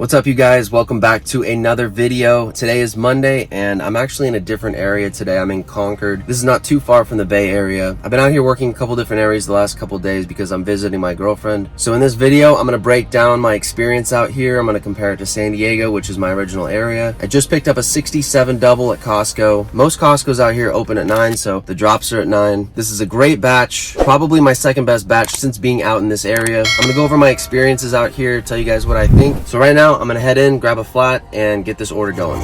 What's up, you guys? Welcome back to another video. Today is Monday and I'm actually in a different area today. I'm in Concord. This is not too far from the Bay Area. I've been out here working a couple different areas the last couple days because I'm visiting my girlfriend. So in this video, I'm going to break down my experience out here. I'm going to compare it to San Diego, which is my original area. I just picked up a 67 double at Costco. Most Costco's out here open at 9, so the drops are at 9. This is a great batch, probably my second best batch since being out in this area. I'm going to go over my experiences out here, tell you guys what I think. So right now, I'm gonna head in, grab a flat, and get this order going.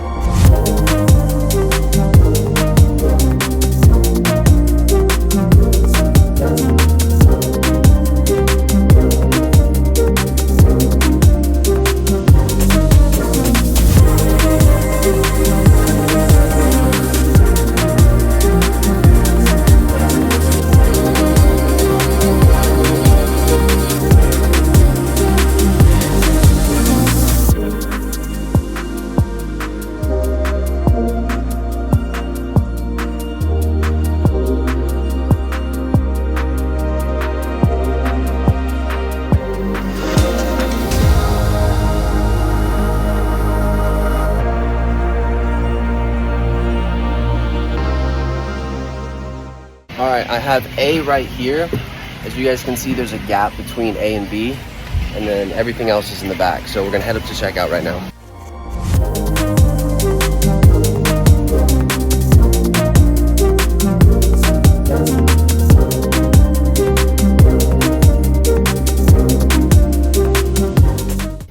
All right, I have A right here. As you guys can see, there's a gap between A and B, and then everything else is in the back. So we're gonna head up to checkout right now.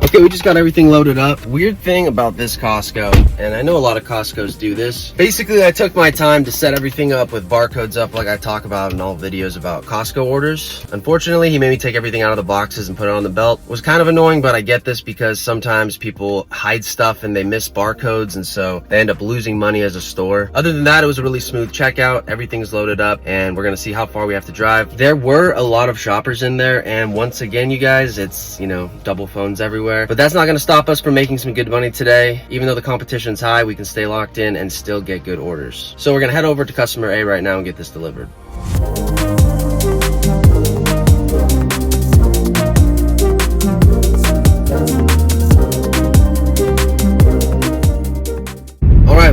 Okay, we just got everything loaded up. Weird thing about this Costco, and I know a lot of Costcos do this. Basically, I took my time to set everything up with barcodes up like I talk about in all videos about Costco orders. Unfortunately, he made me take everything out of the boxes and put it on the belt. It was kind of annoying, but I get this because sometimes people hide stuff and they miss barcodes, and so they end up losing money as a store. Other than that, it was a really smooth checkout. Everything's loaded up, and we're gonna see how far we have to drive. There were a lot of shoppers in there, and once again, you guys, it's, you know, double phones everywhere. But that's not going to stop us from making some good money today. Even though the competition's high, we can stay locked in and still get good orders. So we're going to head over to customer A right now and get this delivered.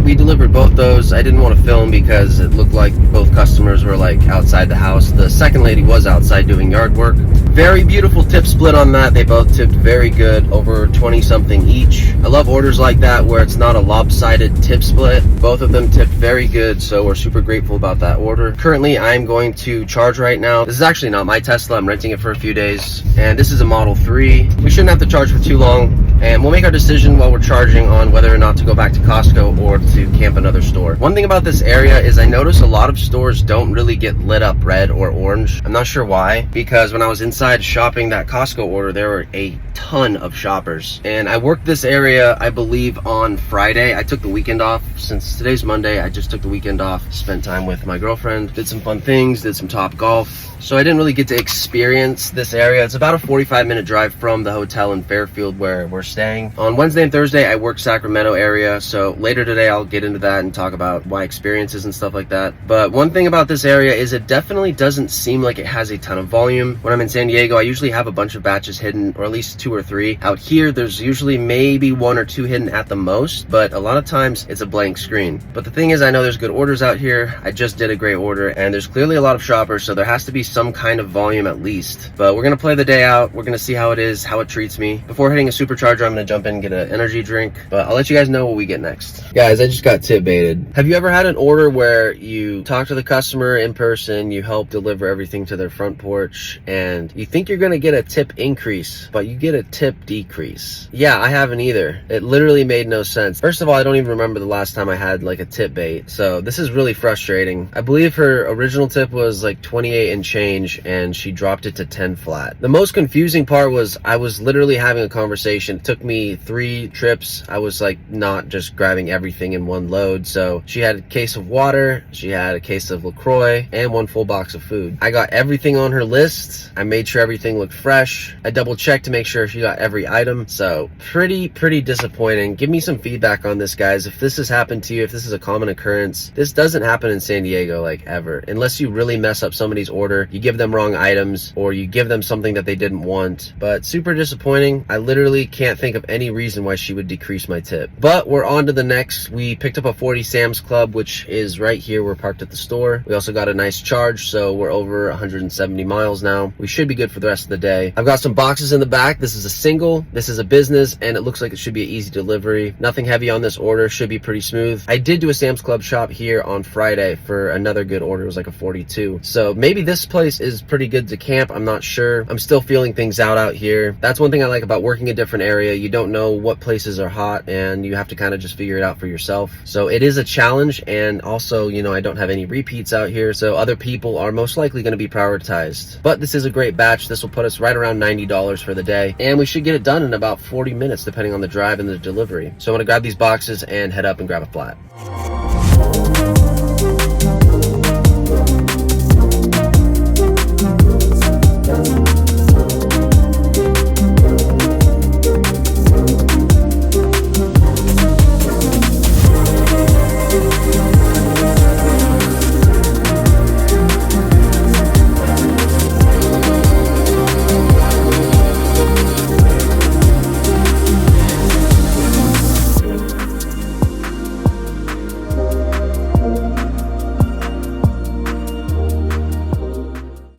We delivered both those. I didn't want to film because it looked like both customers were like outside the house. The second lady was outside doing yard work. Very beautiful tip split on that. They both tipped very good, over 20 something each. I love orders like that where it's not a lopsided tip split. Both of them tipped very good, so we're super grateful about that order. Currently, I'm going to charge right now. This is actually not my Tesla. I'm renting it for a few days, and this is a Model 3. We shouldn't have to charge for too long, and we'll make our decision while we're charging on whether or not to go back to Costco or to camp another store. One thing about this area is I notice a lot of stores don't really get lit up red or orange. I'm not sure why, because when I was inside shopping that Costco order, there were a ton of shoppers. And I worked this area, I believe, on Friday. I took the weekend off. Since today's Monday, I just took the weekend off, spent time with my girlfriend, did some fun things, did some Top Golf. So I didn't really get to experience this area. It's about a 45-minute drive from the hotel in Fairfield where we're staying. On Wednesday and Thursday, I work Sacramento area. So later today, I'll get into that and talk about my experiences and stuff like that. But one thing about this area is it definitely doesn't seem like it has a ton of volume. When I'm in San Diego, I usually have a bunch of batches hidden, or at least 2 or 3. Out here, there's usually maybe 1 or 2 hidden at the most, but a lot of times it's a blank screen. But the thing is, I know there's good orders out here. I just did a great order, and there's clearly a lot of shoppers, so there has to be some kind of volume at least. But we're gonna play the day out. We're gonna see how it is, how it treats me. Before hitting a supercharger, I'm gonna jump in and get an energy drink, but I'll let you guys know what we get next. Guys, I just got tip baited. Have you ever had an order where you talk to the customer in person, you help deliver everything to their front porch, and you think you're gonna get a tip increase, but you get a tip decrease? Yeah, I haven't either. It literally made no sense. First of all, I don't even remember the last time I had like a tip bait, so this is really frustrating. I believe her original tip was like 28 and change, and she dropped it to 10 flat. The most confusing part was I was literally having a conversation. It took me 3 trips. I was like not just grabbing everything in one load. So she had a case of water, she had a case of LaCroix, and 1 full box of food. I got everything on her list. I made sure everything looked fresh. I double checked to make sure she got every item. So pretty disappointing. Give me some feedback on this, guys. If this has happened to you, if this is a common occurrence, this doesn't happen in San Diego like ever, unless you really mess up somebody's order, you give them wrong items, or you give them something that they didn't want. But super disappointing. I literally can't think of any reason why she would decrease my tip. But we're on to the next. We picked up a 40 Sam's Club, which is right here. We're parked at the store. We also got a nice charge, so we're over 170 miles now. We should be good for the rest of the day. I've got some boxes in the back. This is a single, this is a business, and it looks like it should be an easy delivery. Nothing heavy on this order, should be pretty smooth. I did do a Sam's Club shop here on Friday for another good order. It was like a 42. So maybe this place is pretty good to camp. I'm not sure. I'm still feeling things out here. That's one thing I like about working a different area. You don't know what places are hot, and you have to kind of just figure it out for yourself. So it is a challenge, and also, you know, I don't have any repeats out here, so other people are most likely going to be prioritized. But this is a great batch. This will put us right around $90 for the day, and we should get it done in about 40 minutes depending on the drive and the delivery. So I'm going to grab these boxes and head up and grab a flat.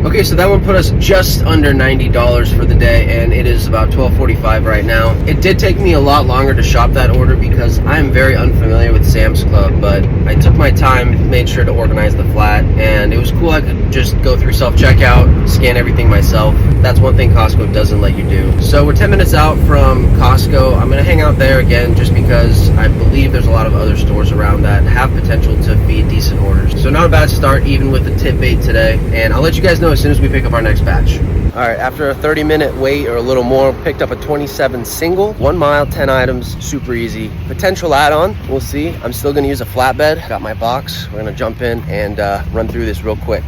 Okay, so that one put us just under $90 for the day, and it is about 12:45 right now. It did take me a lot longer to shop that order because I am very unfamiliar with Sam's Club, but I took my time, made sure to organize the flat, and it was cool. I could just go through self-checkout, scan everything myself. That's one thing Costco doesn't let you do. So we're 10 minutes out from Costco. I'm gonna hang out there again just because I believe there's a lot of other stores around that have potential to feed decent orders. So not a bad start even with the tip bait today, and I'll let you guys know as soon as we pick up our next batch. All right, after a 30-minute wait or a little more, picked up a 27 single, 1 mile, 10 items, super easy. Potential add-on, we'll see. I'm still gonna use a flatbed. Got my box. We're gonna jump in and run through this real quick.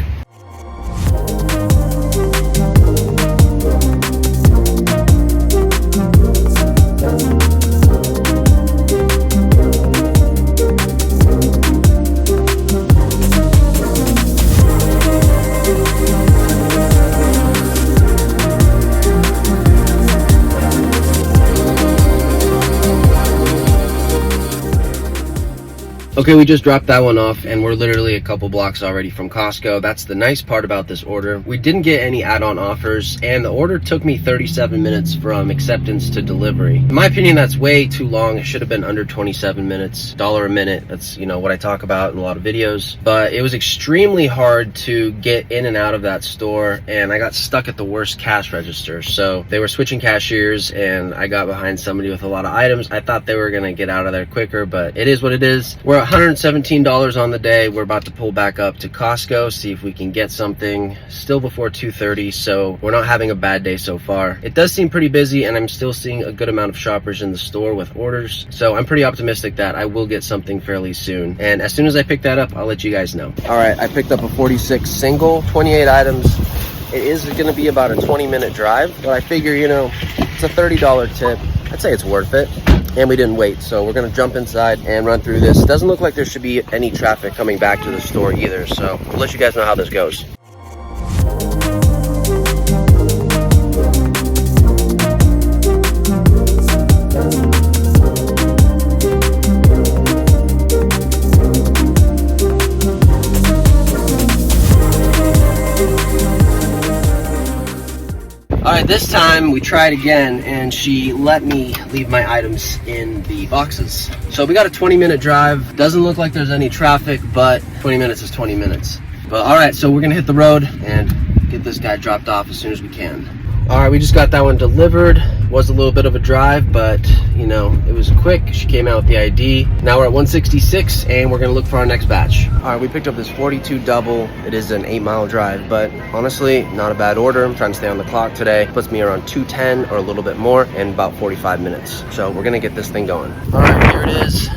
Okay, we just dropped that one off, and we're literally a couple blocks already from Costco. That's the nice part about this order. We didn't get any add-on offers, and the order took me 37 minutes from acceptance to delivery. In my opinion, that's way too long. It should have been under 27 minutes, $1 a minute. That's, you know, what I talk about in a lot of videos. But it was extremely hard to get in and out of that store, and I got stuck at the worst cash register. So they were switching cashiers, and I got behind somebody with a lot of items. I thought they were gonna get out of there quicker, but it is what it is. We're at $117 on the day. We're about to pull back up to Costco, see if we can get something still before 2:30, so we're not having a bad day so far. It does seem pretty busy, and I'm still seeing a good amount of shoppers in the store with orders, so I'm pretty optimistic that I will get something fairly soon. And as soon as I pick that up, I'll let you guys know. All right, I picked up a 46 single, 28 items. It is going to be about a 20-minute drive, but I figure, you know, it's a $30 tip. I'd say it's worth it. And we didn't wait, so we're gonna jump inside and run through this. Doesn't look like there should be any traffic coming back to the store either, so we'll let you guys know how this goes. All right, this time we tried again, and she let me leave my items in the boxes. So we got a 20-minute drive. Doesn't look like there's any traffic, but 20 minutes is 20 minutes. But all right, so we're gonna hit the road and get this guy dropped off as soon as we can. All right, we just got that one delivered. Was a little bit of a drive, but you know, it was quick. She came out with the ID. Now we're at 166, and we're gonna look for our next batch. All right, we picked up this 42 double. It is an 8-mile drive, but honestly, not a bad order. I'm trying to stay on the clock today. Puts me around 210 or a little bit more in about 45 minutes. So we're gonna get this thing going. All right, here it is.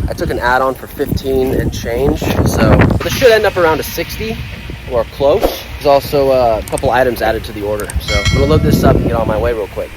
I took an add-on for 15 and change, so this should end up around a 60 or close. There's also a couple items added to the order. So I'm gonna load this up and get on my way real quick.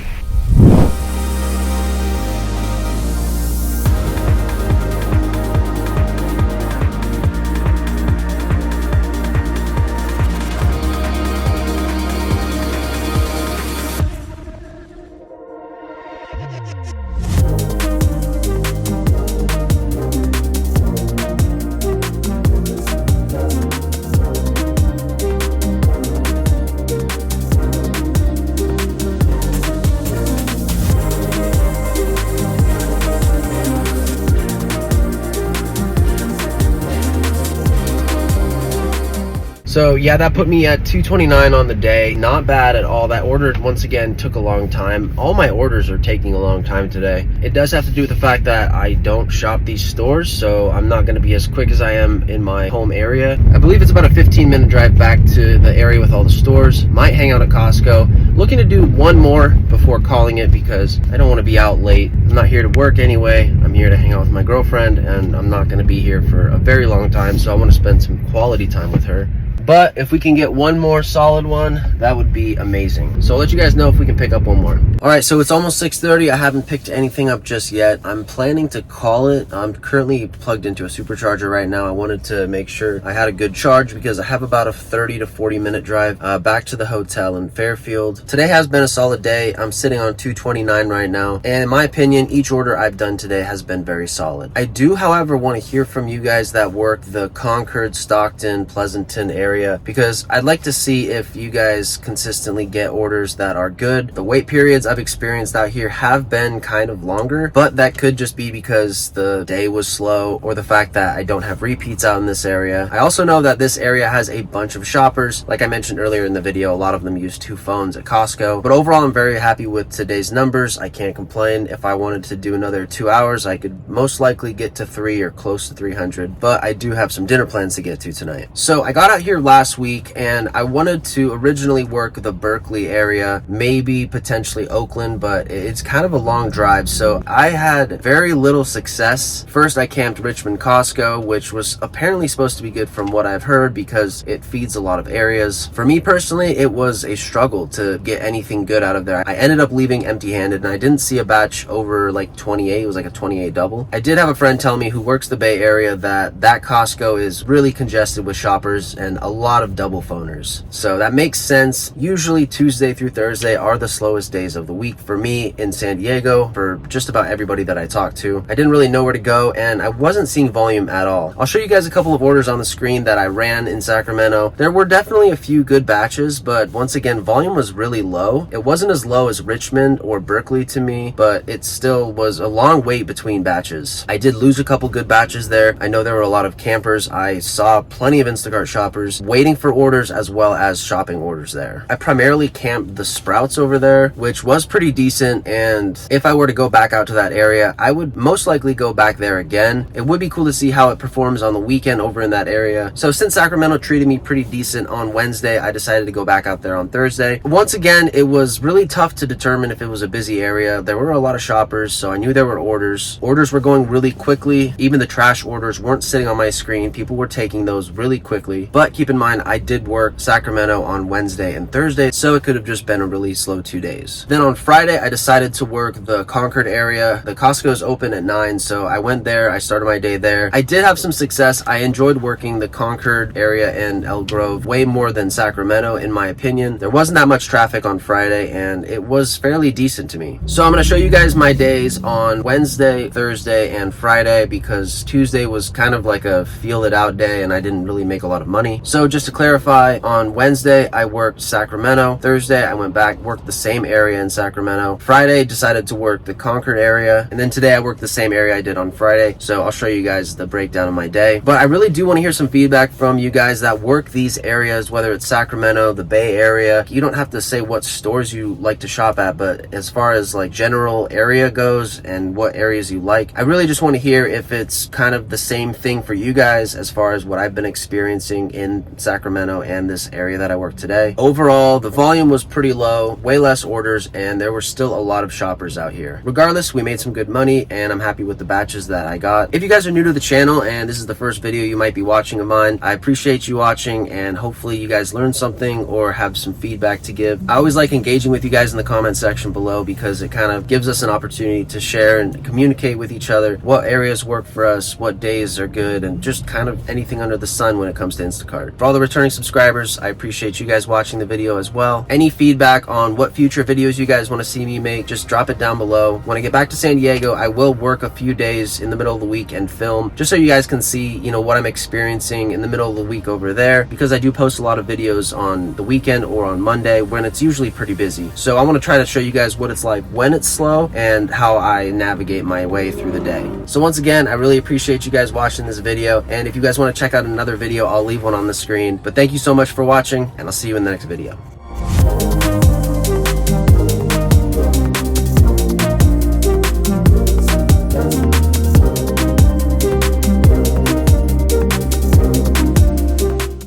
So yeah, that put me at $229 on the day. Not bad at all. That order, once again, took a long time. All my orders are taking a long time today. It does have to do with the fact that I don't shop these stores, so I'm not going to be as quick as I am in my home area. I believe it's about a 15-minute drive back to the area with all the stores. Might hang out at Costco. Looking to do one more before calling it because I don't want to be out late. I'm not here to work anyway. I'm here to hang out with my girlfriend, and I'm not going to be here for a very long time, so I want to spend some quality time with her. But if we can get one more solid one, that would be amazing. So I'll let you guys know if we can pick up one more. All right, so it's almost 6:30. I haven't picked anything up just yet. I'm planning to call it. I'm currently plugged into a supercharger right now. I wanted to make sure I had a good charge because I have about a 30 to 40 minute drive back to the hotel in Fairfield. Today has been a solid day. I'm sitting on $229 right now. And in my opinion, each order I've done today has been very solid. I do, however, want to hear from you guys that work the Concord, Stockton, Pleasanton area, because I'd like to see if you guys consistently get orders that are good. The wait periods I've experienced out here have been kind of longer, but that could just be because the day was slow or the fact that I don't have repeats out in this area. I also know that this area has a bunch of shoppers. Like I mentioned earlier in the video, a lot of them use 2 phones at Costco, but overall I'm very happy with today's numbers. I can't complain. If I wanted to do another 2 hours, I could most likely get to 3 or close to 300, but I do have some dinner plans to get to tonight. So I got out here last week and I wanted to originally work the Berkeley area, maybe potentially Oakland, but it's kind of a long drive, so I had very little success. First I camped Richmond Costco, which was apparently supposed to be good from what I've heard because it feeds a lot of areas. For me personally, it was a struggle to get anything good out of there. I ended up leaving empty-handed and I didn't see a batch over like 28. It was like a 28 double. I did have a friend tell me who works the Bay Area that Costco is really congested with shoppers and a lot of double phoners. So that makes sense. Usually Tuesday through Thursday are the slowest days of the week for me in San Diego, for just about everybody that I talked to. I didn't really know where to go and I wasn't seeing volume at all. I'll show you guys a couple of orders on the screen that I ran in Sacramento. There were definitely a few good batches, but once again, volume was really low. It wasn't as low as Richmond or Berkeley to me, but it still was a long wait between batches. I did lose a couple good batches there. I know there were a lot of campers. I saw plenty of Instacart shoppers waiting for orders as well as shopping orders there. I primarily camped the Sprouts over there, which was pretty decent, and if I were to go back out to that area, I would most likely go back there again. It would be cool to see how it performs on the weekend over in that area. So since Sacramento treated me pretty decent on Wednesday, I decided to go back out there on Thursday. Once again, it was really tough to determine if it was a busy area. There were a lot of shoppers, so I knew there were orders. Orders were going really quickly. Even the trash orders weren't sitting on my screen. People were taking those really quickly. But keep in mind, I did work Sacramento on Wednesday and Thursday, so it could have just been a really slow 2 days. Then on Friday, I decided to work the Concord area. The Costco's open at 9, so I went there. I started my day there. I did have some success. I enjoyed working the Concord area and El Grove way more than Sacramento, in my opinion. There wasn't that much traffic on Friday, and it was fairly decent to me. So I'm going to show you guys my days on Wednesday, Thursday, and Friday, because Tuesday was kind of like a feel it out day, and I didn't really make a lot of money. So just to clarify, on Wednesday, I worked Sacramento. Thursday, I went back, worked the same area in Sacramento. Friday, decided to work the Concord area. And then today, I worked the same area I did on Friday. So I'll show you guys the breakdown of my day. But I really do want to hear some feedback from you guys that work these areas, whether it's Sacramento, the Bay Area. You don't have to say what stores you like to shop at, but as far as like general area goes and what areas you like, I really just want to hear if it's kind of the same thing for you guys as far as what I've been experiencing in in Sacramento and this area that I work today. Overall, the volume was pretty low, way less orders, and there were still a lot of shoppers out here. Regardless, we made some good money, and I'm happy with the batches that I got. If you guys are new to the channel and this is the first video you might be watching of mine, I appreciate you watching, and hopefully you guys learned something or have some feedback to give. I always like engaging with you guys in the comment section below because it kind of gives us an opportunity to share and communicate with each other what areas work for us, what days are good, and just kind of anything under the sun when it comes to Instacart. For all the returning subscribers, I appreciate you guys watching the video as well. Any feedback on what future videos you guys want to see me make, just drop it down below. When I get back to San Diego, I will work a few days in the middle of the week and film, just so you guys can see, what I'm experiencing in the middle of the week over there, because I do post a lot of videos on the weekend or on Monday when it's usually pretty busy. So I want to try to show you guys what it's like when it's slow and how I navigate my way through the day. So once again, I really appreciate you guys watching this video, and if you guys want to check out another video, I'll leave one on the screen. But thank you so much for watching, and I'll see you in the next video.